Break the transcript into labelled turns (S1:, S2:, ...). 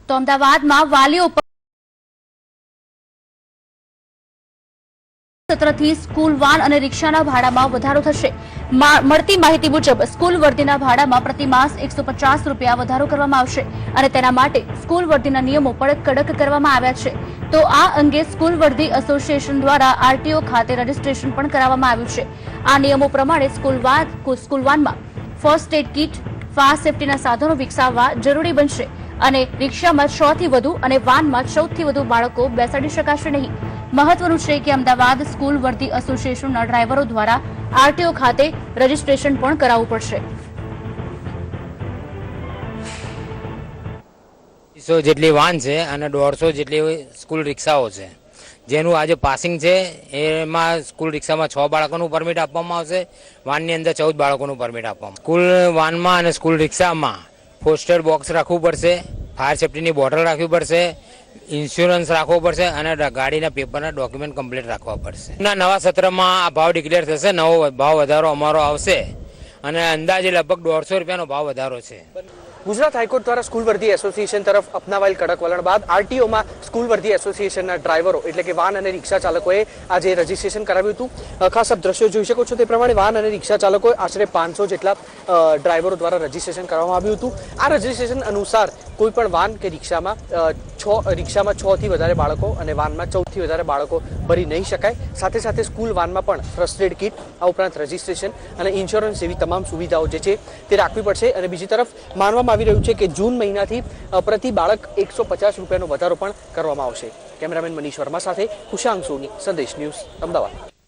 S1: તો અમદાવાદમાં વાલીઓ પર સત્રથી સ્કૂલ વાન અને રિક્ષાના ભાડામાં વધારો થશે। મળતી માહિતી મુજબ સ્કૂલ વર્દીના ભાડામાં પ્રતિ માસ 150 રૂપિયા વધારો કરવામાં આવશે અને તેના માટે સ્કૂલ વર્દીના નિયમો પણ કડક કરવામાં આવ્યા છે। તો આ અંગે સ્કૂલ વર્દી એસોસિએશન દ્વારા આરટીઓ ખાતે રજીસ્ટ્રેશન પણ કરાવવામાં આવ્યું છે। આ નિયમો પ્રમાણે સ્કૂલ વાનમાં ફર્સ્ટ એડ કીટ, ફાયર સેફટીના સાધનો વિકસાવવા જરૂરી બનશે અને રિક્ષામાં 6 થી વધુ અને વાનમાં 14 થી વધુ બાળકો બેસાડી શકાશે નહીં। મહત્વનું છે કે અમદાવાદ સ્કૂલ વર્દી એસોસિએશનના ડ્રાઈવરો દ્વારા આરટીઓ ખાતે રજીસ્ટ્રેશન પણ કરાવવું પડશે।
S2: 100 જેટલી વાન છે અને 150 જેટલી સ્કૂલ રિક્ષાઓ છે, જેનું આજે પાસિંગ છે। એમાં સ્કૂલ રિક્ષામાં 6 બાળકોનું પરમિટ આપવામાં આવશે, વાનની અંદર 14 બાળકોનું પરમિટ આપવામાં। સ્કૂલ વાનમાં અને સ્કૂલ રિક્ષામાં ફર્સ્ટ એડ બોક્સ રાખવું પડશે, ફાયર સેફટીની બોટલ રાખવી પડશે, ઇન્સ્યોરન્સ રાખવો પડશે અને ગાડીના પેપરના ડોક્યુમેન્ટ કમ્પ્લીટ રાખવા પડશે। નવા સત્રમાં આ ભાવ ડિક્લેર થશે, નવો ભાવ વધારો અમારો આવશે અને અંદાજે લગભગ 150 રૂપિયાનો ભાવ વધારો છે।
S3: ગુજરાત હાઈકોર્ટ દ્વારા સ્કૂલ વર્દી એસોસિએશન તરફ અપનાવાયેલ કડક વલણ બાદ આરટીઓમાં સ્કૂલ વર્દી એસોસિએશનના ડ્રાઈવરો એટલે કે વાન અને રિક્ષા ચાલકોએ આજે રજીસ્ટ્રેશન કરાવ્યું હતું। ખાસ આપ દ્રશ્યો જોઈ શકો છો તે પ્રમાણે વાન અને રિક્ષા ચાલકોએ આશરે 500 જેટલા ડ્રાઈવરો દ્વારા રજીસ્ટ્રેશન કરવામાં આવ્યું હતું। આ રજીસ્ટ્રેશન અનુસાર કોઈ પણ વાન કે રિક્ષામાં 6 થી વધારે બાળકો અને વાનમાં 14 થી વધારે બાળકો ભરી નહીં શકાય। સાથે સાથે સ્કૂલ વાનમાં પણ ફર્સ્ટ એડ કીટ, આ ઉપરાંત રજીસ્ટ્રેશન અને ઇન્સ્યોરન્સ જેવી તમામ સુવિધાઓ જે છે તે રાખવી પડશે। અને બીજી તરફ માનવામાં આવી રહ્યું છે કે જૂન મહિનાથી પ્રતિ બાળક 150 રૂપિયાનો વધારો પણ કરવામાં આવશે। કેમેરામેન મનીષ વર્મા સાથે કુશાંગ સોની, સંદેશ ન્યૂઝ, અમદાવાદ।